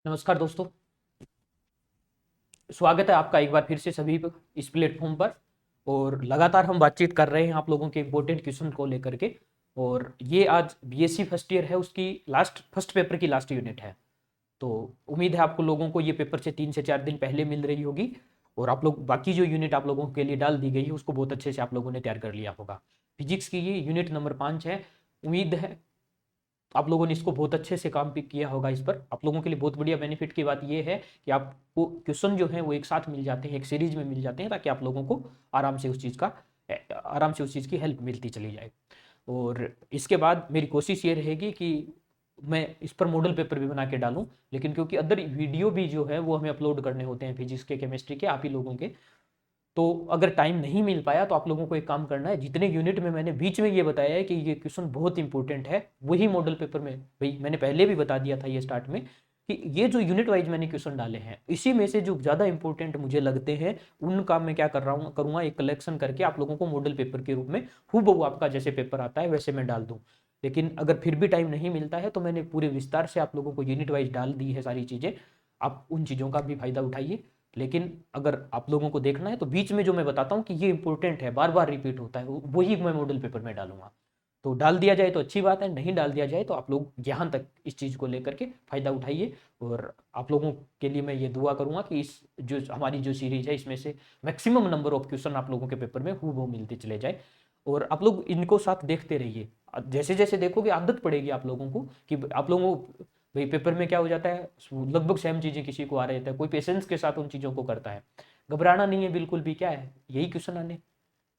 नमस्कार दोस्तों, स्वागत है आपका एक बार फिर से सभी इस प्लेटफॉर्म पर। और लगातार हम बातचीत कर रहे हैं आप लोगों के इम्पोर्टेंट क्वेश्चन को लेकर के। और ये आज बीएससी फर्स्ट ईयर है, उसकी लास्ट फर्स्ट पेपर की लास्ट यूनिट है। तो उम्मीद है आपको लोगों को ये पेपर से 3 से 4 दिन पहले मिल रही होगी। और आप लोग बाकी जो यूनिट आप लोगों के लिए डाल दी गई है उसको बहुत अच्छे से आप लोगों ने तैयार कर लिया होगा। फिजिक्स की ये यूनिट नंबर 5 है। उम्मीद है आप लोगों ने इसको बहुत अच्छे से काम भी किया होगा। इस पर आप लोगों के लिए बहुत बढ़िया बेनिफिट की बात यह है कि आपको क्वेश्चन जो है वो एक साथ मिल जाते हैं, एक सीरीज में मिल जाते हैं, ताकि आप लोगों को आराम से उस चीज़ का आराम से उस चीज़ की हेल्प मिलती चली जाए। और इसके बाद मेरी कोशिश ये रहेगी कि मैं इस पर मॉडल पेपर भी बना के डालूं। लेकिन क्योंकि अदर वीडियो भी जो है वो हमें अपलोड करने होते हैं फिजिक्स के, केमिस्ट्री के, आप ही लोगों के, तो अगर टाइम नहीं मिल पाया तो आप लोगों को एक काम करना है। जितने यूनिट में मैंने बीच में ये बताया है कि ये क्वेश्चन बहुत इंपॉर्टेंट है, वही मॉडल पेपर में भाई मैंने पहले भी बता दिया था ये स्टार्ट में कि ये जो यूनिट वाइज मैंने क्वेश्चन डाले हैं इसी में से जो ज़्यादा इंपॉर्टेंट मुझे लगते हैं उनका मैं क्या कर रहा हूँ करूँगा, एक कलेक्शन करके आप लोगों को मॉडल पेपर के रूप में हूबहू आपका जैसे पेपर आता है वैसे मैं डाल दूँ। लेकिन अगर फिर भी टाइम नहीं मिलता है तो मैंने पूरे विस्तार से आप लोगों को यूनिट वाइज डाल दी है सारी चीज़ें। आप उन चीज़ों का भी फायदा उठाइए। लेकिन अगर आप लोगों को देखना है तो बीच में जो मैं बताता हूँ कि ये इंपॉर्टेंट है, बार बार रिपीट होता है, वही मैं मॉडल पेपर में डालूंगा। तो डाल दिया जाए तो अच्छी बात है, नहीं डाल दिया जाए तो आप लोग यहाँ तक इस चीज़ को लेकर के फायदा उठाइए। और आप लोगों के लिए मैं ये दुआ करूंगा कि इस जो हमारी जो सीरीज है इसमें से मैक्सिमम नंबर ऑफ क्वेश्चन आप लोगों के पेपर में हूबहू मिलते चले जाए। और आप लोग इनको साथ देखते रहिए। जैसे जैसे देखोगे आदत पड़ेगी आप लोगों को कि आप लोगों को भाई पेपर में क्या हो जाता है, लगभग सेम चीज़ें किसी को आ रही है, कोई पेशेंस के साथ उन चीज़ों को करता है। घबराना नहीं है बिल्कुल भी, क्या है यही क्वेश्चन आने,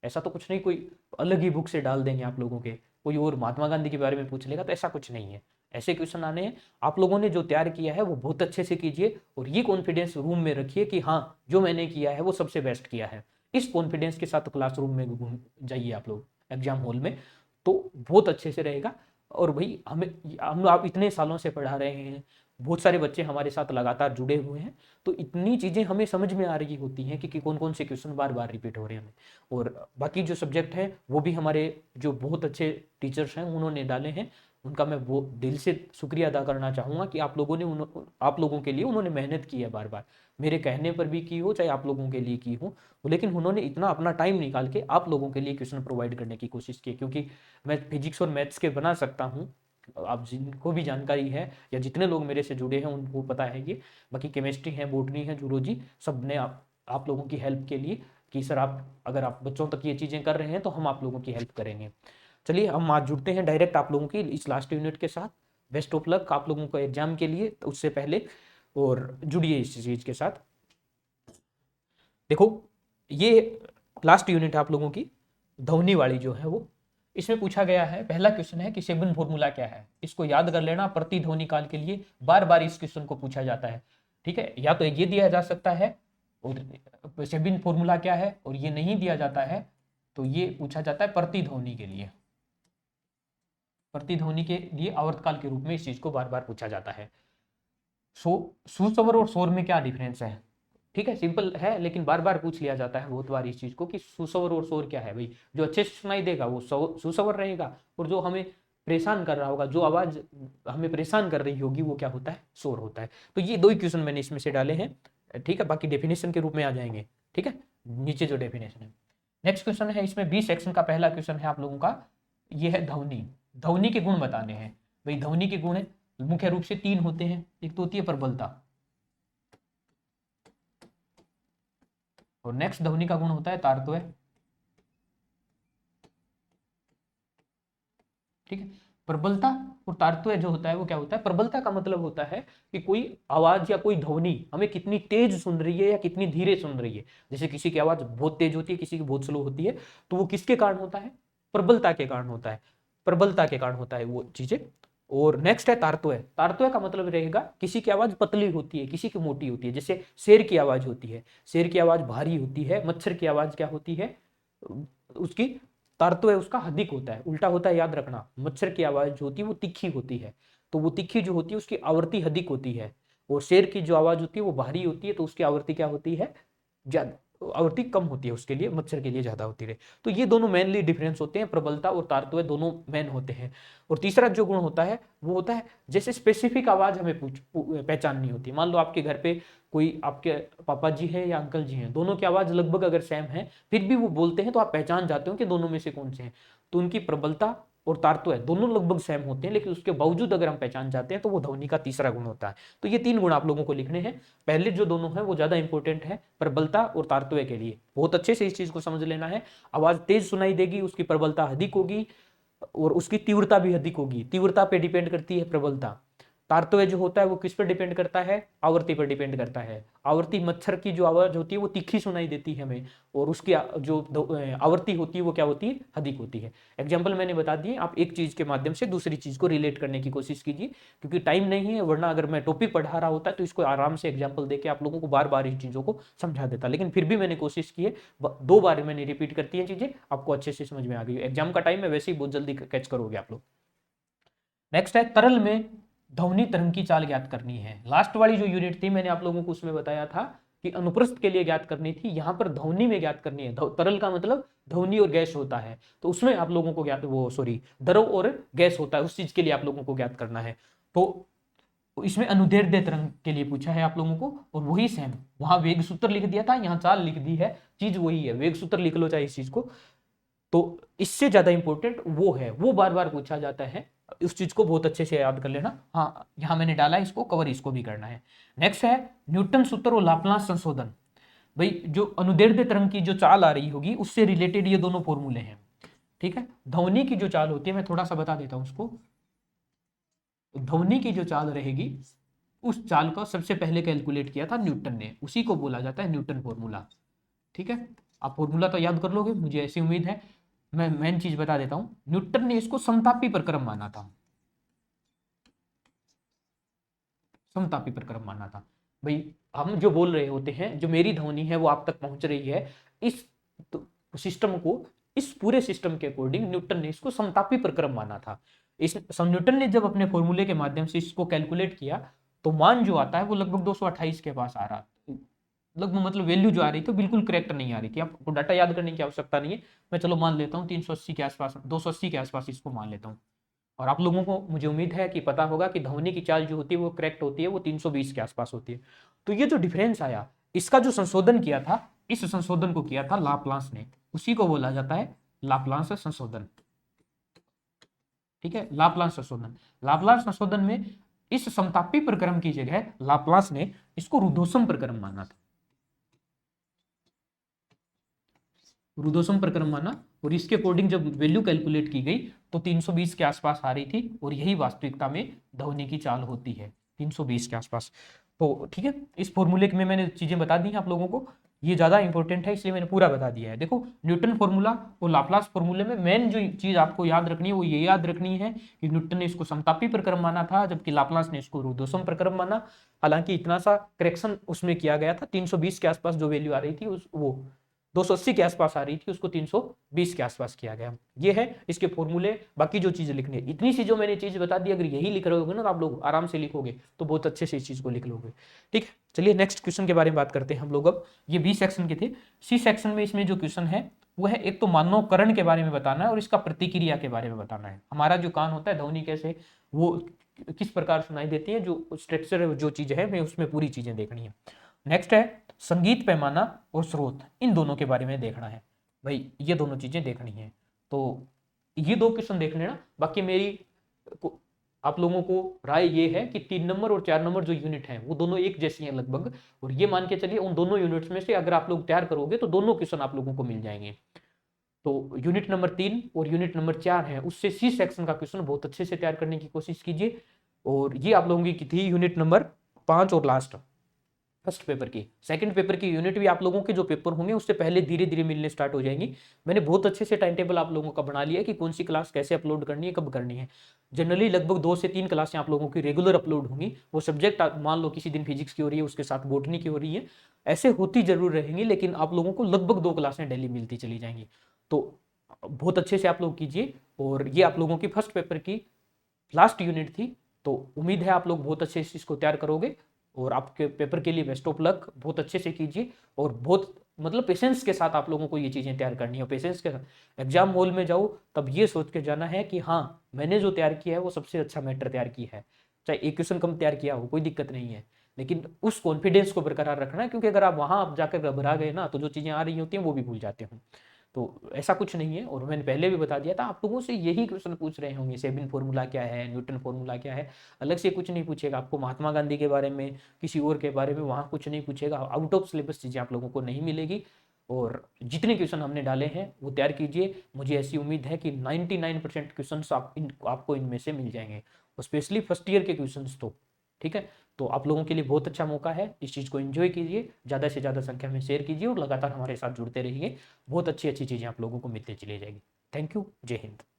ऐसा तो कुछ नहीं कोई अलग ही बुक से डाल देंगे आप लोगों के, कोई और महात्मा गांधी के बारे में पूछ लेगा, तो ऐसा कुछ नहीं है। ऐसे क्वेश्चन आने हैं, आप लोगों ने जो तैयार किया है वो बहुत अच्छे से कीजिए और ये कॉन्फिडेंस रूम में रखिए कि हाँ जो मैंने किया है वो सबसे बेस्ट किया है। इस कॉन्फिडेंस के साथ क्लासरूम में घूम जाइए आप लोग एग्जाम हॉल में, तो बहुत अच्छे से रहेगा। और भाई हम आप इतने सालों से पढ़ा रहे हैं, बहुत सारे बच्चे हमारे साथ लगातार जुड़े हुए हैं, तो इतनी चीज़ें हमें समझ में आ रही होती हैं कि कौन कौन से क्वेश्चन बार बार रिपीट हो रहे हैं हमें। और बाकी जो सब्जेक्ट हैं वो भी हमारे जो बहुत अच्छे टीचर्स हैं उन्होंने डाले हैं, उनका मैं वो दिल से शुक्रिया अदा करना चाहूँगा कि आप लोगों ने आप लोगों के लिए उन्होंने मेहनत की है बार बार, मेरे कहने पर भी की हो चाहे आप लोगों के लिए की हो, लेकिन उन्होंने इतना अपना टाइम निकाल के आप लोगों के लिए क्वेश्चन प्रोवाइड करने की कोशिश की। क्योंकि मैं फिजिक्स और मैथ्स के बना सकता हूँ, आप जिनको भी जानकारी है या जितने लोग मेरे से जुड़े हैं उनको पता है ये। बाकी केमिस्ट्री है, बॉटनी है, जूलॉजी, सब ने आप लोगों की हेल्प के लिए कि सर आप अगर आप बच्चों तक ये चीज़ें कर रहे हैं तो हम आप लोगों की हेल्प करेंगे। चलिए हम आज जुड़ते हैं डायरेक्ट आप लोगों की इस लास्ट यूनिट के साथ। बेस्ट ऑफ लक आप लोगों को एग्जाम के लिए तो उससे पहले, और जुड़िए इस चीज़ के साथ। देखो ये लास्ट यूनिट आप लोगों की ध्वनि वाली जो है वो, इसमें पूछा गया है, पहला क्वेश्चन है कि सेबन फॉर्मूला क्या है। इसको याद कर लेना, प्रतिध्वनि काल के लिए बार बार इस क्वेश्चन को पूछा जाता है। ठीक है, या तो ये दिया जा सकता है और सेबन फॉर्मूला क्या है, और ये नहीं दिया जाता है तो ये पूछा जाता है प्रतिध्वनि के लिए। प्रतिध्वनि के लिए आवर्तकाल के रूप में इस चीज को बार बार पूछा जाता है। सुस्वर और शोर में क्या डिफरेंस है। ठीक है, सिंपल है, लेकिन बार बार पूछ लिया जाता है बहुत बार इस चीज को कि सुसवर और शोर क्या है। भाई जो अच्छे से सुनाई देगा वो सुसवर रहेगा, और जो हमें परेशान कर रहा होगा, जो आवाज हमें परेशान कर रही होगी, वो क्या होता है, शोर होता है। तो ये दो ही क्वेश्चन मैंने इसमें से डाले हैं। ठीक है, बाकी डेफिनेशन के रूप में आ जाएंगे। ठीक है, नीचे जो डेफिनेशन है। नेक्स्ट क्वेश्चन है, इसमें बी सेक्शन का पहला क्वेश्चन है आप लोगों का, ये है ध्वनि। ध्वनि के गुण बताने हैं। भाई ध्वनि के गुण है मुख्य रूप से 3 होते हैं। एक तो होती है प्रबलता, और नेक्स्ट ध्वनि का गुण होता है तारतम्य। ठीक है, प्रबलता और तारतम्य जो होता है वो क्या होता है, प्रबलता का मतलब होता है कि कोई आवाज या कोई ध्वनि हमें कितनी तेज सुन रही है या कितनी धीरे सुन रही है। जैसे किसी की आवाज बहुत तेज होती है, किसी की बहुत स्लो होती है, तो वो किसके कारण होता है, प्रबलता के कारण होता है, प्रबलता के कारण होता है वो चीजें। और नेक्स्ट है तारतम्य। तारतम्य का मतलब रहेगा किसी की आवाज पतली होती है, किसी की मोटी होती है। जैसे शेर की आवाज होती है, शेर की आवाज भारी होती है, मच्छर की आवाज क्या होती है, उसकी तारतम्य उसका अधिक होता है, उल्टा होता है, याद रखना। मच्छर की आवाज जो होती है वो तीखी होती है, तो वो तीखी जो होती है उसकी आवृत्ति अधिक होती है। और शेर की जो आवाज होती है वो भारी होती है, तो उसकी आवृत्ति क्या होती है, ज्यादा, आवृत्ति कम होती है उसके लिए, मच्छर के लिए ज्यादा होती है। तो ये दोनों मेनली डिफरेंस होते हैं, प्रबलता और तारतम्य दोनों मेन होते हैं। और तीसरा जो गुण होता है वो होता है जैसे स्पेसिफिक आवाज हमें पहचाननी होती है। मान लो आपके घर पे कोई आपके पापा जी है या अंकल जी हैं, दोनों की आवाज लगभग अगर सेम है फिर भी वो बोलते हैं तो आप पहचान जाते हो कि दोनों में से कौन से हैं। तो उनकी प्रबलता और तारतम्य दोनों लगभग सेम होते हैं, लेकिन उसके बावजूद अगर हम पहचान जाते हैं तो वो ध्वनि का तीसरा गुण होता है। तो ये 3 गुण आप लोगों को लिखने हैं। पहले जो दोनों हैं वो ज्यादा इंपॉर्टेंट है प्रबलता और तारतम्य के लिए, बहुत अच्छे से इस चीज को समझ लेना है। आवाज तेज सुनाई देगी, उसकी प्रबलता अधिक होगी और उसकी तीव्रता भी अधिक होगी। तीव्रता पे डिपेंड करती है प्रबलता। तारतम्य जो होता है वो किस पर डिपेंड करता है, आवृत्ति पर डिपेंड करता है। आवृत्ति, मच्छर की जो आवाज होती है वो तीखी सुनाई देती है हमें, और उसकी जो आवृत्ति होती है वो क्या होती है, अधिक होती है। एग्जाम्पल मैंने बता दिए, आप एक चीज के माध्यम से दूसरी चीज को रिलेट करने की कोशिश कीजिए, क्योंकि टाइम नहीं है, वरना अगर मैं टॉपिक पढ़ा रहा होता तो इसको आराम से एग्जाम्पल देके आप लोगों को बार बार इन चीजों को समझा देता, लेकिन फिर भी मैंने कोशिश की है, 2 बार मैंने रिपीट करती है चीजें, आपको अच्छे से समझ में आ गई। एग्जाम का टाइम है, वैसे ही बहुत जल्दी कैच करोगे आप लोग। नेक्स्ट है तरल में ध्वनि तरंग की चाल ज्ञात करनी है। लास्ट वाली जो यूनिट थी मैंने आप लोगों को उसमें बताया था कि अनुप्रस्थ के लिए ज्ञात करनी थी, यहां पर ध्वनि में ज्ञात करनी है। तरल का मतलब ध्वनि और गैस होता है, तो उसमें आप लोगों को ज्ञात, वो सॉरी द्रव और गैस होता है, उस चीज के लिए आप लोगों को ज्ञात करना है। तो इसमें अनुदैर्ध्य तरंग के लिए पूछा है आप लोगों को, और वही सेम वहां वेग सूत्र लिख दिया था, यहाँ चाल लिख दी है, चीज वही है, वेग सूत्र लिख लो चाहे इस चीज को। तो इससे ज्यादा इंपॉर्टेंट वो है, वो बार बार पूछा जाता है, उस चीज को बहुत अच्छे से याद कर लेना। हाँ, यहां मैंने डाला है, इसको कवर इसको भी करना है। नेक्स्ट है न्यूटन सूत्र और लाप्लास संशोधन। भाई जो अनुदैर्ध्य तरंग की जो चाल आ रही होगी उससे रिलेटेड ये दोनों फॉर्मूले हैं, ठीक है। ध्वनि की जो चाल होती है, मैं थोड़ा सा बता देता हूं उसको। ध्वनि की जो चाल रहेगी उस चाल को सबसे पहले कैलकुलेट किया था न्यूटन ने, उसी को बोला जाता है न्यूटन फॉर्मूला, ठीक है। आप फॉर्मूला तो याद कर लोगे, मुझे ऐसी उम्मीद है। मैं मेन चीज बता देता हूं, न्यूटन ने इसको समतापी प्रक्रम माना था, समतापी प्रक्रम माना था। भाई हम जो बोल रहे होते हैं, जो मेरी ध्वनि है वो आप तक पहुंच रही है, इस सिस्टम को, इस पूरे सिस्टम के अकॉर्डिंग न्यूटन ने इसको समतापी प्रक्रम माना था। इस न्यूटन ने जब अपने फॉर्मूले के माध्यम से इसको कैलकुलेट किया तो मान जो आता है वो लगभग 228 के पास आ रहा, लगभग मतलब वैल्यू जो आ रही थी बिल्कुल करेक्ट नहीं आ रही थी। आपको डाटा याद करने की आवश्यकता नहीं है, मैं चलो मान लेता हूँ 380 के आसपास, 280 के आसपास इसको मान लेता हूँ। और आप लोगों को मुझे उम्मीद है कि पता होगा कि ध्वनि की चाल जो होती है वो करेक्ट होती है, वो 320 के आसपास होती है। तो ये जो डिफरेंस आया, इसका जो संशोधन किया था, इस संशोधन को किया था लाप्लास ने, उसी को बोला जाता है लाप्लास संशोधन, ठीक है। लाप्लास संशोधन, लाप्लास संशोधन में इस समतापी प्रक्रम की जगह लाप्लास ने इसको रुद्धोष्म प्रक्रम माना था, रुद्धोष्म प्रक्रम माना, और इसके अकॉर्डिंग जब वैल्यू कैलकुलेट की गई तो 320 के आसपास आ रही थी, और यही वास्तविकता में ध्वनि की चाल होती है 320 के आसपास। तो ठीक है, इस फॉर्मूले में मैंने चीजें बता दी हैं आप लोगों को, ये ज्यादा इंपॉर्टेंट है इसलिए मैंने पूरा बता दिया है। देखो न्यूटन फॉर्मूला और लाप्लास फॉर्मूले में मेन जो चीज आपको याद रखनी है वो ये याद रखनी है कि न्यूटन ने इसको समतापी प्रक्रम माना था, जबकि लाप्लास ने इसको रुद्धोष्म प्रक्रम माना। हालांकि इतना सा करेक्शन उसमें किया गया था, 320 के आसपास जो वैल्यू आ रही थी वो 280 के आसपास आ रही थी, उसको 320 के आसपास किया गया। ये है इसके फॉर्मूले। बाकी जो चीजें लिखनी है, इतनी सी जो मैंने चीज बता दी, अगर यही लिख रहे होगे ना तो आप लोग आराम से लिखोगे तो बहुत अच्छे से इस चीज को लिख लोगे, ठीक है। चलिए नेक्स्ट क्वेश्चन के बारे में बात करते हैं हम लोग अब। ये बी सेक्शन के थे। सी सेक्शन में इसमें जो क्वेश्चन है वो है, एक तो मानवकरण के बारे में बताना है और इसका प्रतिक्रिया के बारे में बताना है। हमारा जो कान होता है, ध्वनि कैसे वो किस प्रकार सुनाई देती है, जो स्ट्रक्चर जो चीजें है, मैं उसमें पूरी चीजें देखनी है। नेक्स्ट है संगीत पैमाना और स्रोत, इन दोनों के बारे में देखना है। भाई ये दोनों चीजें देखनी है, तो ये 2 क्वेश्चन देख लेना। बाकी मेरी आप लोगों को राय ये है कि 3 नंबर और 4 नंबर जो यूनिट है वो दोनों एक जैसी हैं लगभग, और ये मान के चलिए उन दोनों यूनिट्स में से अगर आप लोग तैयार करोगे तो दोनों क्वेश्चन आप लोगों को मिल जाएंगे। तो यूनिट नंबर 3 और यूनिट नंबर 4 है, उससे सी सेक्शन का क्वेश्चन बहुत अच्छे से तैयार करने की कोशिश कीजिए। और ये आप लोगों की थी यूनिट नंबर 5 और लास्ट फर्स्ट पेपर की। सेकंड पेपर की यूनिट भी आप लोगों के जो पेपर होंगे उससे पहले धीरे धीरे मिलने स्टार्ट हो जाएंगी। मैंने बहुत अच्छे से टाइम टेबल आप लोगों का बना लिया है कि कौन सी क्लास कैसे अपलोड करनी है, कब करनी है। जनरली लगभग 2 से 3 क्लासें आप लोगों की रेगुलर अपलोड होंगी। वो सब्जेक्ट मान लो किसी दिन फिजिक्स की हो रही है, उसके साथ बॉटनी की हो रही है, ऐसे होती जरूर रहेंगी, लेकिन आप लोगों को लगभग 2 क्लासें डेली मिलती चली जाएंगी। तो बहुत अच्छे से आप लोग कीजिए। और ये आप लोगों की फर्स्ट पेपर की लास्ट यूनिट थी, तो उम्मीद है आप लोग बहुत अच्छे से इसको तैयार करोगे। और आपके पेपर के लिए बेस्ट ऑफ लक, बहुत अच्छे से कीजिए और बहुत मतलब पेशेंस के साथ आप लोगों को ये चीज़ें तैयार करनी है। पेशेंस के साथ एग्जाम हॉल में जाओ तब ये सोच के जाना है कि हाँ मैंने जो तैयार किया है वो सबसे अच्छा मैटर तैयार किया है, चाहे एक क्वेश्चन कम तैयार किया हो कोई दिक्कत नहीं है, लेकिन उस कॉन्फिडेंस को बरकरार रखना है, क्योंकि अगर आप वहां आप जाकर घबरा गए ना तो जो चीज़ें आ रही होती हैं वो भी भूल जाते हो। तो ऐसा कुछ नहीं है, और मैंने पहले भी बता दिया था आप लोगों से यही क्वेश्चन पूछ रहे होंगे, सेबिन फॉर्मूला क्या है, न्यूटन फॉर्मूला क्या है, अलग से कुछ नहीं पूछेगा आपको महात्मा गांधी के बारे में, किसी और के बारे में वहाँ कुछ नहीं पूछेगा, आउट ऑफ सिलेबस चीज़ें आप लोगों को नहीं मिलेगी। और जितने क्वेश्चन हमने डाले हैं वो तैयार कीजिए, मुझे ऐसी उम्मीद है कि 99% क्वेश्चन आपको इनमें से मिल जाएंगे, और स्पेशली फर्स्ट ईयर के क्वेश्चन तो ठीक है। तो आप लोगों के लिए बहुत अच्छा मौका है, इस चीज़ को एंजॉय कीजिए, ज़्यादा से ज़्यादा संख्या में शेयर कीजिए और लगातार हमारे साथ जुड़ते रहिए, बहुत अच्छी अच्छी चीज़ें आप लोगों को मिलती चली जाएगी। थैंक यू, जय हिंद।